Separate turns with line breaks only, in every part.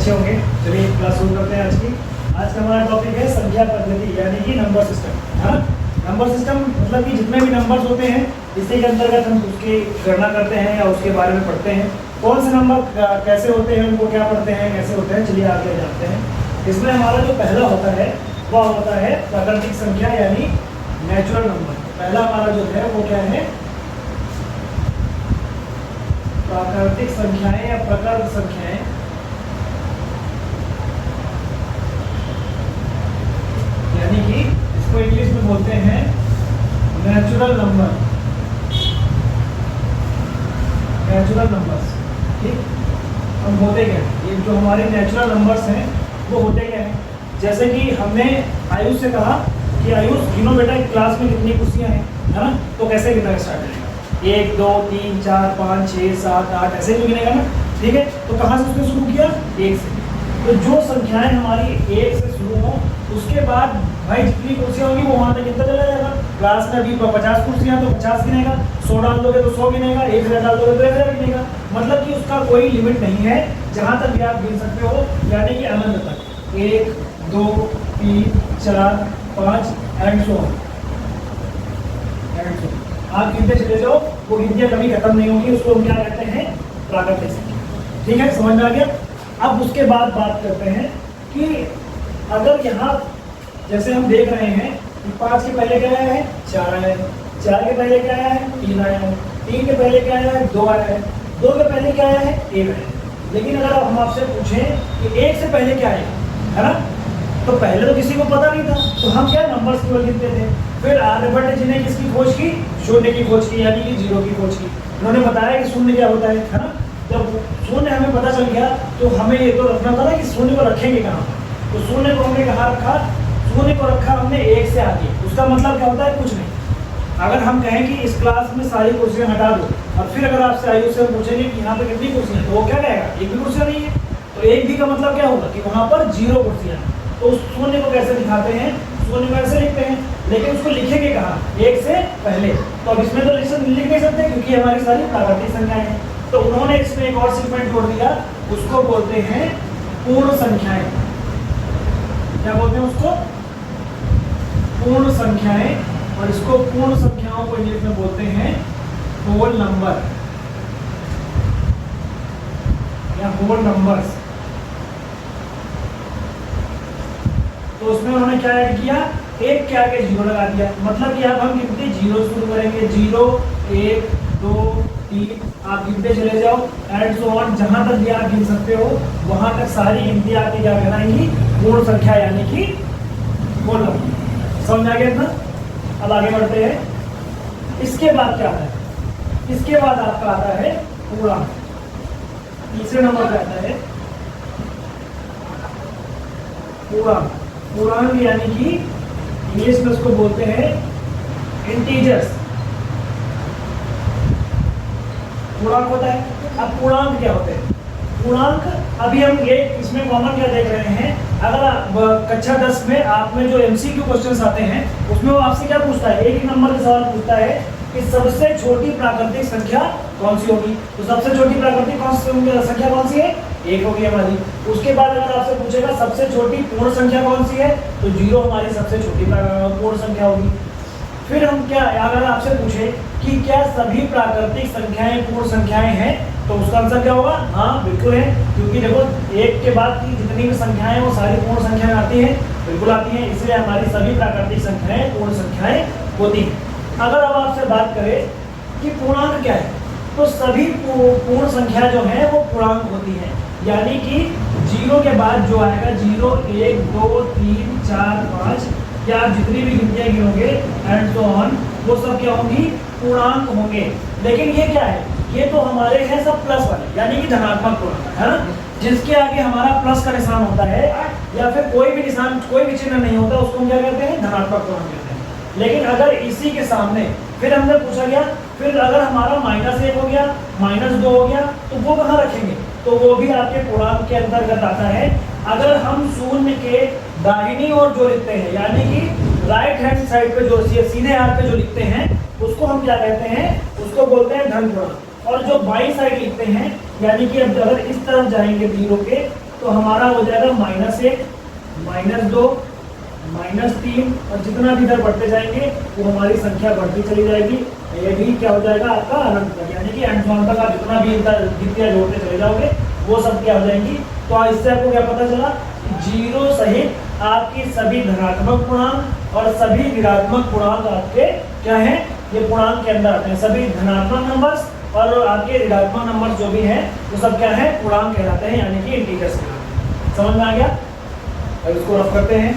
अच्छे होंगे। चलिए क्लास शुरू करते हैं आज की। आज का हमारा टॉपिक है संख्या पद्धति यानी कि नंबर सिस्टम। हाँ, नंबर सिस्टम मतलब कि जितने भी नंबर्स होते हैं इसी के अंतर्गत हम उसकी गणना करते हैं या उसके बारे में पढ़ते हैं। कौन से नंबर कैसे होते हैं, उनको क्या पढ़ते हैं, कैसे होते हैं, चलिए आगे जानते हैं। इसमें हमारा जो पहला होता है वह होता है प्राकृतिक संख्या यानी नेचुरल नंबर। पहला हमारा जो है वो क्या है, प्राकृतिक संख्याएं या प्रकृत संख्याएं, यानी कि इसको इंग्लिश में बोलते हैं नेचुरल नंबर, नेचुरल नंबर्स। ठीक, हम होते क्या हैं, ये जो हमारे नेचुरल नंबर्स हैं वो होते क्या हैं। जैसे कि हमने आयुष से कहा कि आयुष गिनो बेटा क्लास में कितनी कुर्सियां हैं, है ना, तो कैसे गिनना स्टार्ट करेगा, 1 2 3 4 5 6 7 8 ऐसे ही गिनेगा ना। ठीक है, तो कहाँ से उसने शुरू किया, 1 से। तो जो संख्याएं हमारी 1 से शुरू हो उसके बाद भाई जितनी कुर्सियां होंगी वो वहाँ तक गिनता चला जाएगा। क्लास में अभी 50 कुर्सियां तो 50 गिनेगा, 100 डाल दोगे तो 100 गिनेगा, 1000 डाल दोगे तो 1000 गिनेगा। मतलब कि उसका कोई लिमिट नहीं है, जहाँ तक भी आप गिन सकते हो, यानी कि अनंत तक। 1 2 3 4 5 एंड सो ऑन। आप गिनते चले जाओ, वो गिनतियाँ कभी खत्म नहीं होगी। उसको हम क्या कहते हैं, प्राकृतिक संख्या। ठीक है, समझ में आ गया। अब उसके बाद बात करते हैं कि अगर यहाँ जैसे हम देख रहे हैं कि 5 के पहले क्या आया है, 4 आया है, 4 के पहले क्या आया है, 3 आया है, 3 के पहले क्या आया है, 2 आया है, 2 के पहले क्या आया है, 1 आया है। लेकिन अगर हम आपसे पूछें कि 1 से पहले क्या आएगा, है ना, तो पहले तो किसी को पता नहीं था, तो हम क्या नंबर्स केवल गिनते थे। फिर आर्यभट्ट जी ने किसकी खोज की, शून्य की खोज की, यानी कि 0 की खोज की। उन्होंने बताया कि शून्य क्या होता है ना। जब शून्य हमें पता चल गया तो हमें ये तो रखना था ना कि शून्य को रखेंगे कहाँ। तो शून्य को हमने कहाँ रखा, शून्य को रखा हमने 1 से आगे। उसका मतलब क्या होता है, कुछ नहीं। अगर हम कहें कि इस क्लास में सारी कुर्सियाँ हटा दो और फिर अगर आपसे आयुष से पूछेंगे कि यहाँ पे कितनी कुर्सियाँ, तो वो क्या कहेगा, एक भी कुर्सियाँ नहीं है। तो एक भी का मतलब क्या होगा कि वहाँ पर 0 कुर्सियाँ। तो उस शून्य को कैसे दिखाते हैं, शून्य को ऐसे लिखते हैं, लेकिन उसको लिखेंगे कहाँ, 1 से पहले। तो अब इसमें तो लिख नहीं सकते क्योंकि हमारी सारी प्राकृतिक संख्याएं हैं। तो उन्होंने इसमें एक और सेगमेंट जोड़ दिया, उसको बोलते हैं पूर्ण संख्याएं। क्या बोलते हैं उसको, पूर्ण संख्याएं। और इसको पूर्ण संख्याओं को इंग्लिश में बोलते हैं होल नंबर या होल नंबर्स। तो उसमें उन्होंने क्या ऐड किया, 1 के आगे 0 लगा दिया। मतलब कि अब हम गिनती 0 शुरू करेंगे, 0 1 2 3, आप गिनते चले जाओ एंड सो ऑन। जहां तक भी आप गिन सकते हो वहां तक सारी गिनती आपकी क्या कहलाएंगी, पूर्ण संख्या यानी कि होल नंबर। समझ आ गया इतना। अब आगे बढ़ते हैं। इसके बाद क्या आता है, इसके बाद आपका आता है पूर्णांक। तीसरे नंबर पे आता है पूर्णांक। पूर्णांक यानी कि इंग्लिश में उसको बोलते हैं इंटीजर्स। पूर्णांक होता है। अब पूर्णांक क्या होते हैं, पूर्णांक अभी हम ये इसमें कॉमन क्या देख रहे हैं। अगर कक्षा 10 में आप में जो एमसीक्यू क्वेश्चंस आते हैं उसमें वो आपसे क्या पूछता है, एक ही नंबर का सवाल पूछता है कि सबसे छोटी प्राकृतिक संख्या कौन सी होगी। तो सबसे छोटी प्राकृतिक संख्या कौन सी है, 1 होगी हमारी। उसके बाद अगर आपसे पूछेगा सबसे छोटी पूर्ण संख्या कौन सी है, तो 0 हमारी सबसे छोटी पूर्ण संख्या होगी। फिर हम क्या, अगर आपसे पूछे कि क्या सभी प्राकृतिक संख्याएं पूर्ण संख्याएं हैं, तो उसका आंसर क्या होगा, हाँ बिल्कुल है। क्योंकि देखो 1 के बाद की जितनी भी संख्याएं वो सारी पूर्ण संख्याएं आती हैं, बिल्कुल आती हैं। इसलिए हमारी सभी प्राकृतिक संख्याएं पूर्ण संख्याएं होती हैं। अगर अब आपसे बात करें कि पूर्णांक क्या है, तो सभी पूर्ण संख्या जो है वो पूर्णांक होती है। यानी कि 0 के बाद जो आएगा 0 1 2 3 4 5, या आप जितनी भी गिनतियाँ गिनोगे एंड सो ऑन, वो सब क्या होंगी, पूर्णांक होंगे। लेकिन ये क्या है, ये तो हमारे हैं सब प्लस वाले, यानी कि धनात्मक पूर्णांक, है ना। जिसके आगे हमारा प्लस का निशान होता है या फिर कोई भी निशान, कोई भी चिन्ह नहीं होता, उसको हम क्या कहते हैं, धनात्मक पूर्णांक कहते हैं। लेकिन अगर इसी के सामने फिर हमने पूछा गया, फिर अगर हमारा -1 हो गया, -2 हो गया, तो वो कहाँ रखेंगे, तो वो भी आपके पूर्णांक के अंतर्गत आता है। अगर हम शून्य के दाहिनी ओर जो लिखते हैं, यानी कि राइट हैंड साइड पे जो सीधे हाथ पे जो लिखते हैं, उसको हम क्या कहते हैं, उसको बोलते हैं धन पूर्णांक। और जो बाई साइड लिखते हैं, यानी कि अब अगर इस तरफ जाएंगे 0 के, तो हमारा हो जाएगा -1, -2, -3 और जितना भी इधर बढ़ते जाएंगे वो हमारी संख्या बढ़ती चली जाएगी। ये भी क्या हो जाएगा आपका अनंत तक, यानी कि अंत तक आप जितना भी गिनतियां जोड़ते चले जाओगे वो सब क्या हो जाएंगी। तो इससे आपको क्या पता चला, जीरो सहित आपकी सभी धनात्मक पूर्णांक और सभी ऋणात्मक पूर्णांक आपके क्या है, ये पूर्णांक के अंदर आते हैं। सभी धनात्मक नंबर्स और आपके ऋणात्मक नंबर्स जो भी हैं वो सब क्या है, पूर्णांक कहलाते हैं, यानी कि इंटीजर्स कहलाते हैं। समझ में आ गया? अब इसको रफ करते हैं।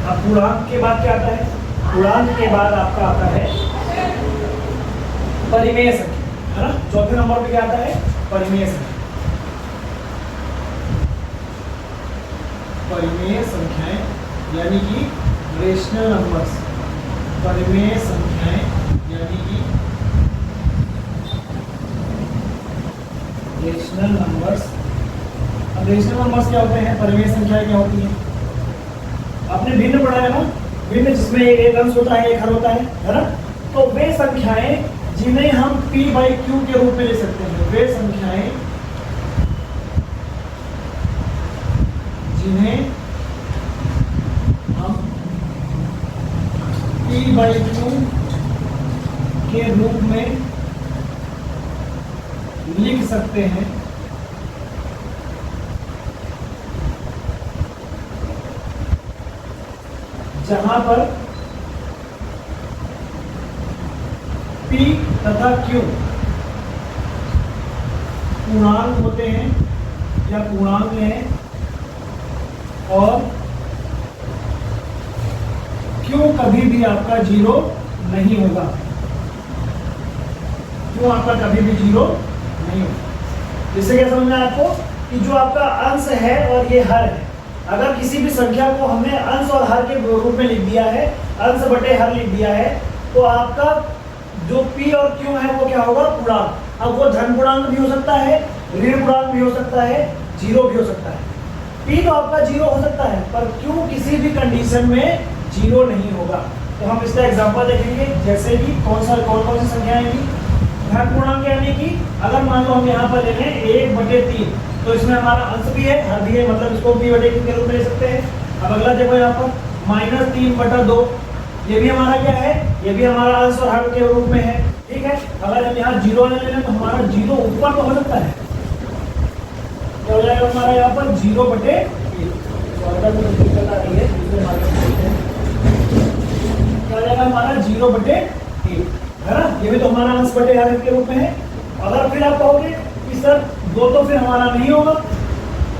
अब पूर्णांक के बाद क्या आता है? पूर्णांक के बाद आपका आता है परिमेय संख्या, है ना। चौथे नंबर पे क्या आता है? परिमेय संख्या। परिमेय संख्याएं यानी कि रेशनल नंबर्स। परिमेय संख्याएं यानी कि रेशनल नंबर्स। अब रेशनल नंबर्स क्या होते हैं, परिमेय संख्याएं क्या होती हैं? आपने भिन्न पढ़ा है ना, भिन्न जिसमें एक अंश होता है, एक हर होता है ना। तो वे संख्याएं जिन्हें हम p/q के रूप में ले सकते हैं, वे संख्याएं जिन्हें हम p/q के रूप में लिख सकते हैं, जहां पर P तथा Q पूर्णांक होते हैं या पूर्णांक हैं और Q कभी भी आपका जीरो नहीं होगा। Q आपका कभी भी जीरो नहीं होगा। इससे क्या समझना है आपको कि जो आपका अंश है और ये हर है, अगर किसी भी संख्या को हमने अंश और हर के रूप में लिख दिया है, अंश बटे हर लिख दिया है, तो आपका जो P और Q है वो क्या होगा, पूर्णांक। अब वो धन पूर्णांक भी हो सकता है, ऋण पूर्णांक भी हो सकता है, जीरो भी हो सकता है। P तो आपका जीरो हो सकता है, पर Q किसी भी कंडीशन में जीरो नहीं होगा। तो हम इसका एग्जांपल देखेंगे, जैसे कि कौन कौन सी संख्या आएगी। धन पूर्णांक यानी कि अगर मान लो हम यहाँ पर ले लें 1/3, तो इसमें हमारा अंश भी है, हर भी है, मतलब इसको p/q के रूप में ले सकते हैं। अब अगला देखो यहाँ पर -3/2, ये भी हमारा क्या है, ये भी हमारा अंश और हर के रूप में है। ठीक है, अगर हम यहाँ जीरो ले लें तो हमारा जीरो ऊपर तो हो सकता है, क्या हो जाएगा हमारा यहाँ पर 0/3। क्या हो जाएगा हमारा 0/3, है ना। ये भी तो हमारा अंश बटे हर के रूप में है। अगर फिर आप कहोगे कि सर दो तो फिर हमारा नहीं होगा,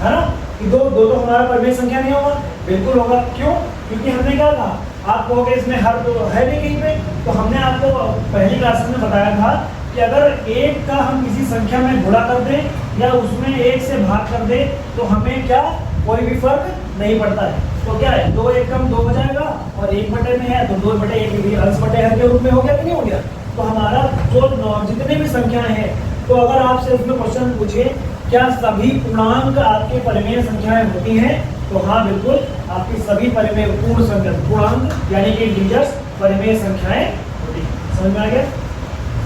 है ना, कि दो तो हमारा परिमेय संख्या नहीं होगा। बिल्कुल होगा, क्यों? क्योंकि हमने क्या कहा, आप कहोगे इसमें हर तो है नहीं कहीं पे, तो हमने आपको पहली क्लास में बताया था कि अगर एक का हम किसी संख्या में गुणा कर दें या उसमें एक से भाग कर दें तो हमें क्या कोई भी फर्क नहीं पड़ता है। तो क्या है, 2 1 कम 2 हो जाएगा और 1/, में है तो 2/1 भी अंश बटे हर के रूप में हो गया कि नहीं हो गया। तो हमारा जो जितने भी संख्याएं हैं, तो अगर आपसे उसमें क्वेश्चन पूछे क्या सभी पूर्णांक आपके परिमेय संख्याएं होती हैं, तो हाँ बिल्कुल, आपकी सभी परिमेय पूर्ण संख्या पूर्णांक यानी कि इंटीजर्स परिमेय संख्याएं होती हैं। समझ में आ गया?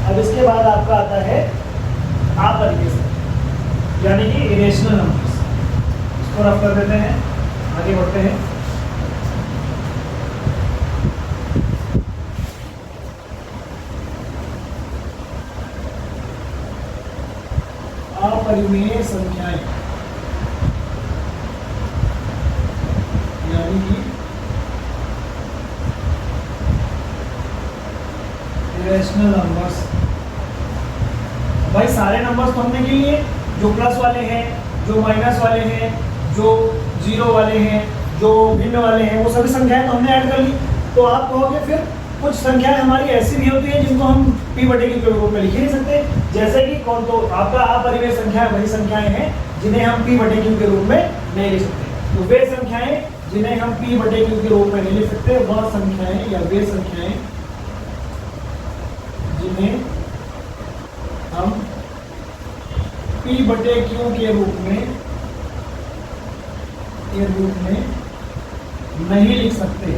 अब इसके बाद आपका आता है अपरिमेय संख्या यानी कि इरेशनल नंबर्स। इसको रफ कर देते हैं, आगे बढ़ते हैं। अपरिमेय संख्याएं यानी कि इरेशनल नंबर्स। भाई सारे नंबर्स तो हमने गिन लिए, जो प्लस वाले हैं, जो माइनस वाले हैं, जो जीरो वाले हैं, जो भिन्न वाले हैं, वो सभी संख्याएं तो हमने ऐड कर ली। तो आप कहोगे फिर कुछ संख्याएं हमारी ऐसी भी होती है जिनको हम p/q के रूप में लिख ही नहीं सकते, जैसे कि कौन, तो आपका अपरिमेय संख्याएं वही संख्याएं हैं जिन्हें हम p/q के रूप में नहीं लिख सकते। तो वे संख्याएं जिन्हें हम p/q के रूप में नहीं लिख सकते, वह संख्याएं या वे संख्याएं जिन्हें हम p/q के रूप में नहीं लिख सकते,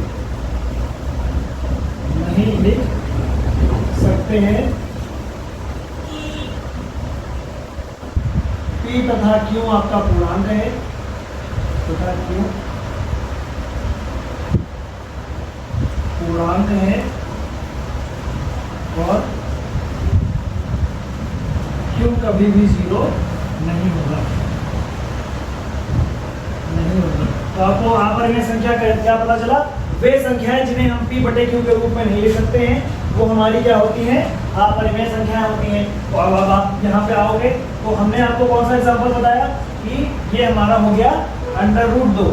नहीं लिख सकते हैं P तथा Q आपका पूर्णांक है, तथा Q पूर्णांक है और Q कभी भी 0 नहीं होगा, नहीं होगा। तो आपको अपरिमेय संख्या क्या पता चला? वे संख्याएं जिन्हें हम P बटे Q के रूप में नहीं लिख सकते हैं वो हमारी क्या होती हैं? अपरिमेय संख्याएं होती हैं। तो अब आप यहाँ पे आओगे तो हमने आपको कौन सा एग्जांपल बताया कि ये हमारा हो गया √2।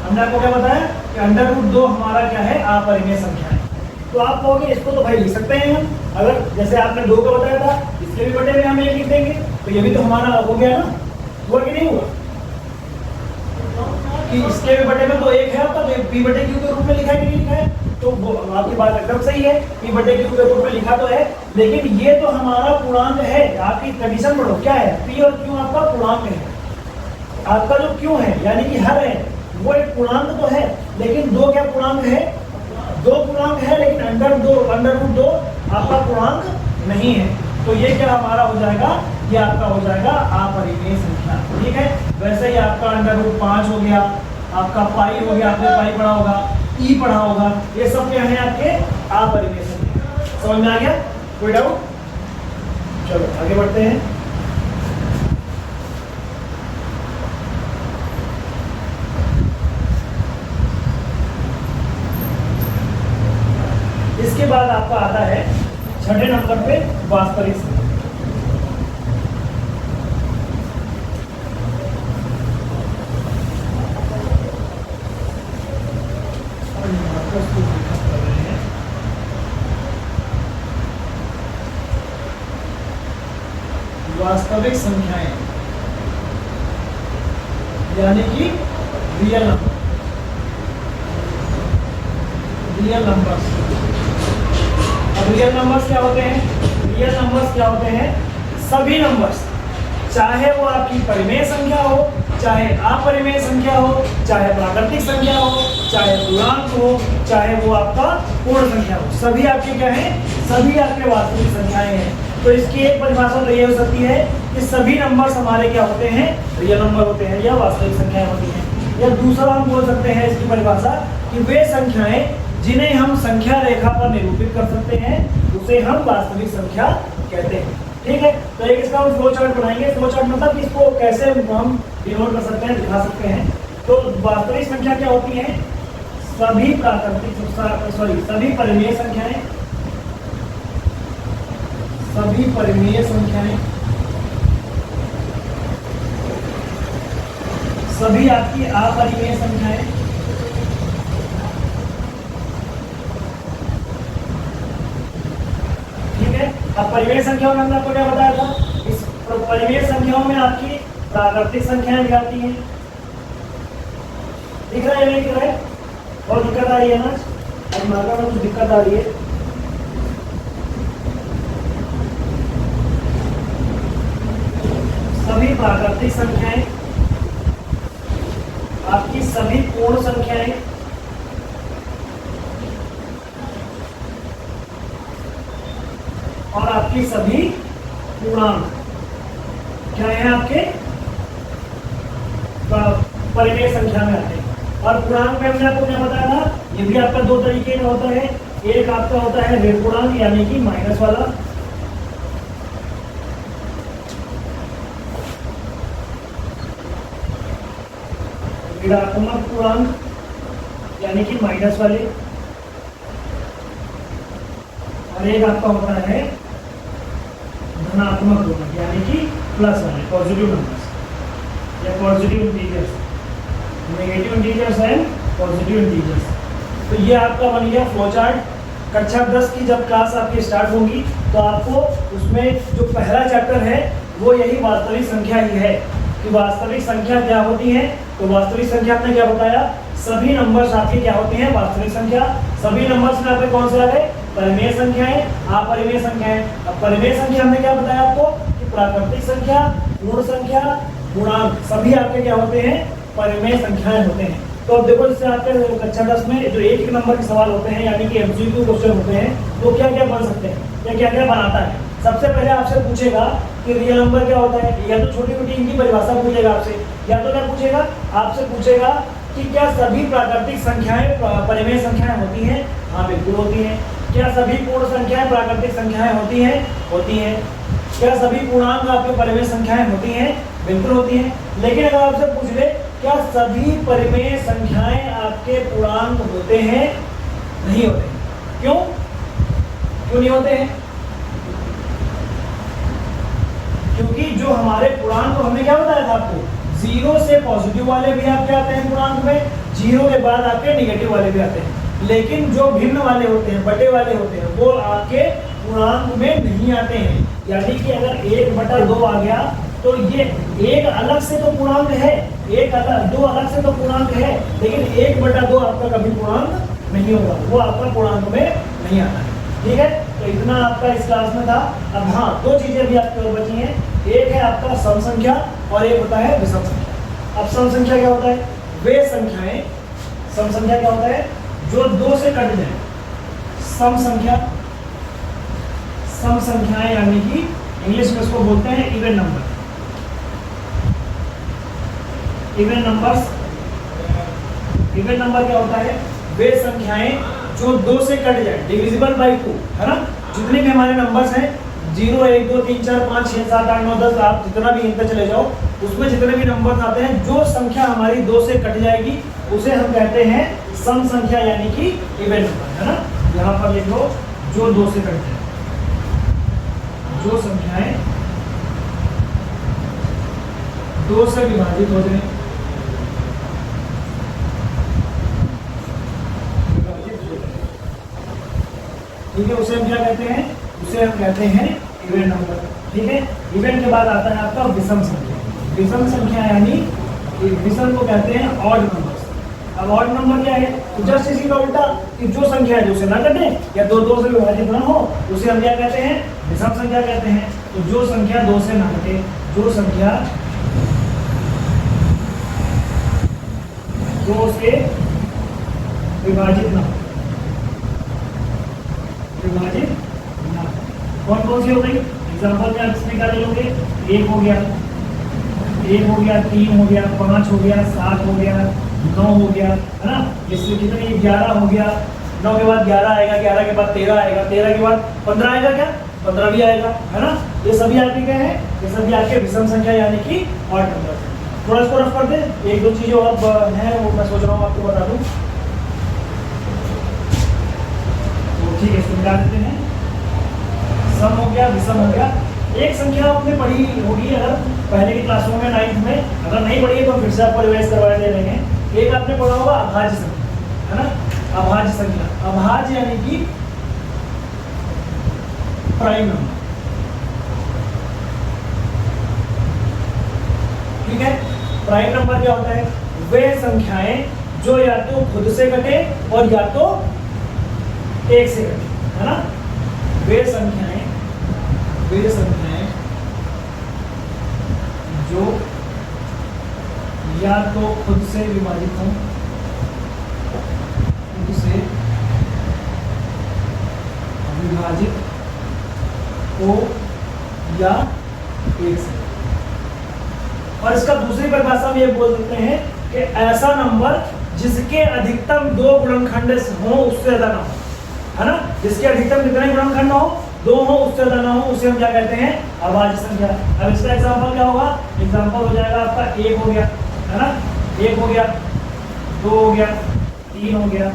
हमने आपको क्या बताया कि √2 हमारा क्या है? अपरिमेय संख्या है। तो आप कहोगे इसको तो भाई लिख सकते हैं हम, अगर जैसे आपने 2 का बताया था इसके भी बटे में हम 1 लिख देंगे, तो ये भी तो हमारा हो गया ना, हुआ कि नहीं हुआ? कि इसके भी बटे में तो 1 है आपका, तो P बटे Q के रूप में लिखा है कि नहीं लिखा है? तो वो आपकी बात एकदम सही है, P बटे Q के रूप में लिखा तो है, लेकिन ये तो हमारा पूर्णांक है। आपकी कंडीशन पढ़ो क्या है? P और Q आपका पूर्णांक है। आपका जो Q है यानी कि हर है वो एक पूर्णांक तो है, लेकिन 2 क्या पूर्णांक है? 2 पूर्णांक है, लेकिन √2 आपका पूर्णांक नहीं है। तो ये क्या हमारा हो जाएगा? ये आपका हो जाएगा अपरिमेय संख्या। ठीक है, वैसे ही आपका √5 हो गया, आपका पाई हो गया, आपने पाई पढ़ा होगा, ई पढ़ा होगा, ये सब क्या है आपके? अपरिमेय संख्या। समझ में आ गया? कोई डाउट? चलो आगे बढ़ते हैं। इसके बाद आपका आता है 6ठे नंबर पे वास्तविक संख्या। वास्तविक संख्याएं यानी कि रियल नंबर, रियल नंबर्स। अब रियल नंबर्स क्या होते हैं? रियल नंबर्स क्या होते हैं? सभी नंबर्स, चाहे वो आपकी परिमेय संख्या हो, चाहे अपरिमेय संख्या हो, चाहे प्राकृतिक संख्या हो, चाहे पूर्णांक हो, चाहे वो आपका पूर्ण संख्या हो, सभी आपके क्या है? सभी आपके वास्तविक संख्याएं हैं। तो इसकी एक परिभाषा तो ये हो सकती है कि सभी नंबर्स हमारे क्या होते हैं? रियल नंबर होते हैं या वास्तविक संख्याएं होती हैं। या दूसरा हम बोल सकते हैं इसकी परिभाषा कि वे संख्याएं जिन्हें हम संख्या रेखा पर निरूपित कर सकते हैं उसे हम वास्तविक संख्या कहते हैं। ठीक है, तो एक इसका हम फ्लो चार्ट बनाएंगे। फ्लो चार्ट मतलब इसको कैसे हम डिनोट कर सकते हैं, दिखा सकते हैं। तो वास्तविक संख्या क्या होती है? सभी सभी परिमेय संख्याएं, सभी परिमेय संख्याएं, सभी आपकी अपरिमेय संख्याएं, ठीक है। अब परिमेय संख्याओं में हमने आपको क्या बताया था? इस परिमेय संख्याओं में आपकी प्राकृतिक संख्याएं भी आती हैं। दिख रहा है या नहीं दिख रहा है? और दिक्कत आ रही है ना? आज मार्का में कुछ दिक्कत आ रही है। सभी प्राकृतिक संख्याएं, आपकी सभी पूर्ण संख्याएं, और आपकी सभी पूर्णांक क्या है? आपके परिमेय संख्या में आते हैं। और पूर्णांक में हमने आपको क्या बताया था? ये भी आपका 2 तरीके का होता है। एक आपका होता है ऋण पूर्णांक यानी कि माइनस वाला, ऋणात्मक पूर्णांक यानी कि माइनस वाले, और एक आपका होता है धनात्मक पूर्णांक यानी कि प्लस वाले, पॉजिटिव नंबर्स या positive integers, negative integers and positive integers. तो ये आपका बन गया फ्लो चार्ट। कक्षा 10 की जब क्लास आपकी स्टार्ट होगी तो आपको उसमें जो पहला चैप्टर है वो यही वास्तविक संख्या ही है कि वास्तविक संख्या क्या होती है। तो वास्तविक संख्या आपने क्या बताया? सभी नंबर्स आपके क्या होते हैं? वास्तविक संख्या। सभी नंबर्स में आपके कौन से आ गए? परिमेय संख्याएं, अपरिमेय संख्याएं। अब परिमेय संख्या हमने क्या बताया आपको कि प्राकृतिक संख्या, पूर्ण संख्या, पूर्णांक, सभी आपके क्या होते हैं? परिमेय संख्याएं होते हैं। तो अब देखो इससे आपके कक्षा 10 में जो एक एक नंबर के सवाल होते हैं यानी कि एमसीक्यू क्वेश्चन होते हैं वो क्या क्या बन सकते हैं या क्या क्या बनाता है। सबसे पहले आपसे पूछेगा कि रियल नंबर क्या होता है, या तो छोटी छोटी इनकी परिभाषा पूछेगा आपसे, या तो क्या पूछेगा आपसे पूछेगा कि क्या सभी प्राकृतिक संख्याएं परिमेय संख्याएं होती हैं। हाँ बिल्कुल होती हैं। क्या सभी पूर्ण संख्याएं प्राकृतिक संख्याएं होती हैं। होती हैं। क्या सभी पूर्णांक आपके परिमेय संख्याएं होती हैं। बिल्कुल होती हैं। लेकिन अगर आपसे पूछ ले क्या सभी परिमेय संख्याएं आपके पूर्णांक होते हैं, नहीं होते। क्यों क्यों नहीं होते हैं? क्योंकि जो हमारे पूर्णांक हमने क्या बताया था आपको, 0 से पॉजिटिव वाले भी आपके आते हैं पूर्णांक में, 0 के बाद आपके निगेटिव वाले भी आते हैं। लेकिन जो भिन्न वाले होते हैं, बटे वाले होते हैं, वो आपके पूर्णांक में नहीं आते हैं। यानी कि अगर 1/2 आ गया तो ये एक अलग से तो पूर्णांक है, एक अलग दो अलग से तो पूर्णांक है, लेकिन 1/2 आपका कभी पूर्णांक नहीं होगा, वो आपका पूर्णांक में नहीं आता है। ठीक है, तो इतना आपका इस क्लास में था। अब हाँ, दो चीजें भी आपकी और बची हैं। एक है आपका सम संख्या और एक होता है विषम संख्या। अब सम संख्या क्या होता है? वे संख्याएं, सम संख्या क्या होता है? जो 2 से कट जाए। सम संख्या, सम संख्याएं यानी कि इंग्लिश में इसको बोलते हैं even number. Even numbers, even number क्या होता है? वे संख्याएं जो 2 से कट जाए, डिविजिबल बाई 2, है ना। जितने भी हमारे नंबर्स हैं 0 1 2 3 4 5 6 7 8 9 10, आप जितना भी गिनते चले जाओ, उसमें जितने भी नंबर्स आते हैं, जो संख्या हमारी 2 से कट जाएगी उसे हम कहते हैं सम संख्या यानी कि इवन नंबर, है ना। यहाँ पर लिख लो जो 2 से कट जाए, जो संख्याएं 2 से विभाजित हो जाए, ठीक है, उसे हम क्या कहते हैं? उसे हम कहते हैं इवन नंबर। ठीक है, इवन के बाद आता है आपका विषम संख्या। विषम संख्या यानी विषम को कहते हैं ऑड नंबर। अब ऑड नंबर क्या है? तो जस्ट इसी का उल्टा, कि जो संख्या है जो से ना कटे या 2 से विभाजित ना हो, उसे हम क्या कहते हैं? विषम संख्या कहते हैं। तो जो संख्या 2 से ना कटे, जो संख्या 2 से विभाजित ना हो, विभाजित ना, कौन कौन सी हो गई? एग्जाम्पल में आप इसमें क्या ले लोगे? 1 हो गया, 3 हो गया, 5 हो गया, 7 हो गया, 9 हो गया, है ना। इससे कितने? 11 हो गया, 9 के बाद 11 आएगा, 11 के बाद 13 आएगा, 13 के बाद 15 आएगा, क्या 15 भी आएगा, है ना। ये सभी आपके क्या है? ये सभी आपके विषम संख्या यानी कि ऑड नंबर है। थोड़ा इसको रफ कर दे। 1-2 चीजें और हैं वो मैं सोच रहा हूँ आपको बता दूँ। ठीक है, इसको मिटा देते हैं। सम हो गया, विषम हो गया। एक संख्या आपने पढ़ी होगी अगर पहले की क्लासों में, 9th में, अगर नहीं पढ़ी है तो फिर से आपको रिवाइज करवा दे रहे हैं। एक आपने पढ़ा होगा अभाज्य संख्या, है ना। अभाज्य संख्या, अभाज्य यानी कि प्राइम नंबर। ठीक है, प्राइम नंबर क्या होता है? वे संख्याएं जो या तो खुद से कटे और या तो 1 से कटे, है ना। वे संख्याएं जो या तो खुद से विभाजित हों, खुद से विभाजित हो या 1 से। और इसका दूसरी परिभाषा हम ये बोल सकते हैं कि ऐसा नंबर जिसके अधिकतम 2 गुणनखंड हो, उससे ज्यादा ना हो, है ना। जिसके अधिकतम कितने गुणनखंड हो? 2 हो, उससे ज्यादा ना हो, उसे हम क्या कहते हैं? अभाज्य संख्या। अब इसका एग्जांपल क्या होगा? एग्जांपल हो जाएगा आपका 1 हो गया, है ना। 1 हो गया, 2 हो गया, 3 हो गया,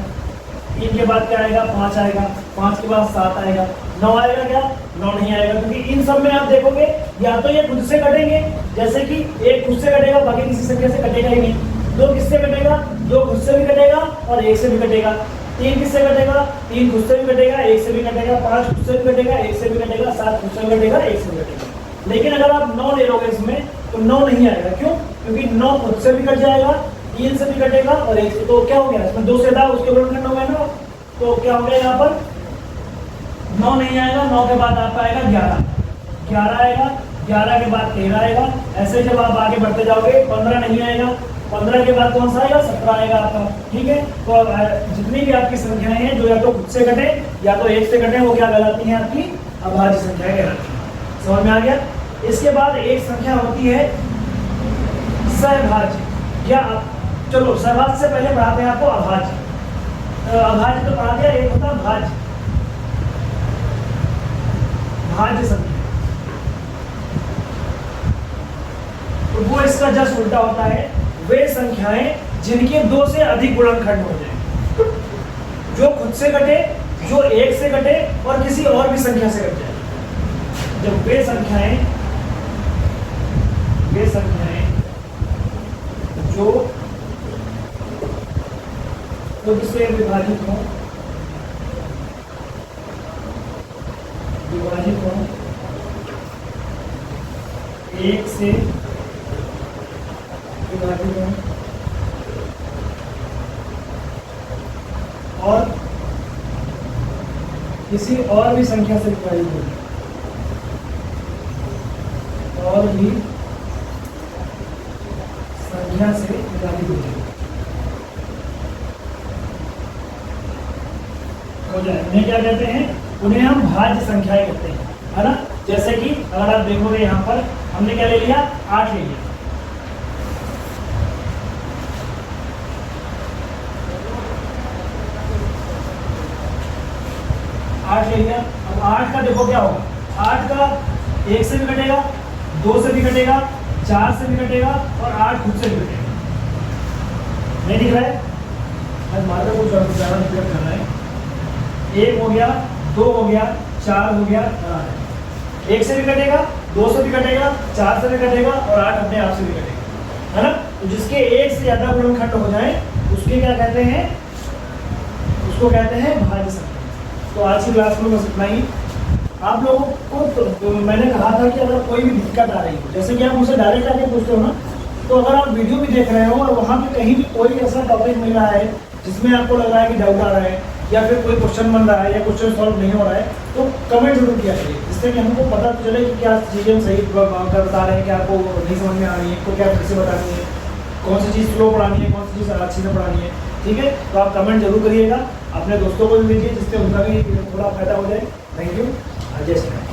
3 के बाद क्या आएगा? 5 आएगा, 5 के बाद 7 आएगा, 9 आएगा, क्या 9 नहीं आएगा, क्योंकि इन सब में आप देखोगे या तो ये खुद से कटेंगे, जैसे कि 1 खुद से कटेगा, बाकी किसी संख्या से कटेगा ही नहीं। 2 किससे कटेगा? 2 खुद से भी कटेगा और 1 से भी कटेगा। 3 किससे कटेगा? 3 खुद से भी कटेगा, 1 से भी कटेगा। 5 खुद से भी कटेगा, 1 से भी कटेगा। 7 खुद से भी कटेगा, 1 से भी कटेगा। लेकिन अगर आप 9 ले लोगे इसमें तो 9 नहीं आएगा। क्यों? क्योंकि 9 खुद से भी कट जाएगा, 3 से भी कटेगा और 1 से। तो क्या हो गया? इसमें 2 से था, उसके गुणनखंड हो गए ना, तो क्या हो गया यहाँ पर? 9 नहीं आएगा। 9 के बाद आपका आएगा 11, 11 आएगा, 11 के बाद 13 आएगा। ऐसे जब आप आगे बढ़ते जाओगे 15 नहीं आएगा, 15 के बाद कौन सा आएगा? 17 आएगा आपका। ठीक है, तो जितनी भी आपकी संख्याएं हैं जो या तो खुद से घटे या तो 1 से घटे, वो क्या कहलाती हैं? आपकी अभाज्य संख्याएं कहलाती हैं। समझ में आ गया? इसके बाद एक संख्या होती है सहभाज्य, या चलो सहभाज्य से पहले पढ़ाते हैं आपको अभाज्य। अभाज्य तो पढ़ा दिया, एक होता है भाज्य, भाज्य संख्या। तो वो इसका जस्ट उल्टा होता है, वे संख्याएं जिनके 2 से अधिक गुणनखंड हो जाए, जो खुद से घटे, जो 1 से घटे और किसी और भी संख्या से घट जाए। जब वे संख्याएं जो खुद से विभाजित हो, विभाजित हो 1 से विभाजित हो और किसी और भी संख्या से विभाजित हो, और भी संख्या से विभाजित हो जाए, उन्हें क्या कहते हैं? उन्हें हम भाज्य संख्याएं कहते हैं, है ना। जैसे कि अगर आप देखोगे यहाँ पर हमने क्या ले लिया? 8 ले लिया। अब 8 का देखो क्या होगा? 8 का 1 से भी घटेगा, 2 से भी घटेगा, 4 से भी घटेगा और 8 खुद से भी घटेगा। नहीं दिख रहा है? हमारा कुछ ज़्यादा डिफरेंट कर रहा है। 1 हो गया, 2 हो गया, 4 हो गया, 1 से भी घटेगा, 2 से भी घटेगा, 4 से भी घटेगा और 8 अपने आप से भी घटेगा, है ना। तो जिसके 1 से ज़्यादा गुणनखंड हो जाए उसके क्या कहते हैं? उसको कहते हैं भाज्य संख्या। तो आज की क्लास में बस इतना ही। आप लोगों को तो मैंने कहा था कि अगर कोई भी दिक्कत आ रही हो, जैसे कि आप मुझसे डायरेक्ट आके पूछते हो ना, तो अगर आप वीडियो भी देख रहे हो और वहाँ पे कहीं भी कोई ऐसा टॉपिक मिल रहा है जिसमें आपको लग रहा है कि डाउट आ रहा है या फिर कोई क्वेश्चन बन रहा है या क्वेश्चन सॉल्व नहीं हो रहा है, तो कमेंट जरूर किया करिए, जिससे कि हमको पता चले कि क्या चीज़ें हम सही बता रहे हैं, क्या आपको नहीं समझ में आ रही है, आपको क्या फिर से बतानी है, कौन सी चीज़ स्लो पढ़ानी है, कौन सी चीज़ अच्छी से पढ़ानी है। ठीक है, तो आप कमेंट जरूर करिएगा, अपने दोस्तों को भी दीजिए जिससे उनका भी थोड़ा फायदा हो जाए। Thank you. जय श्री राम।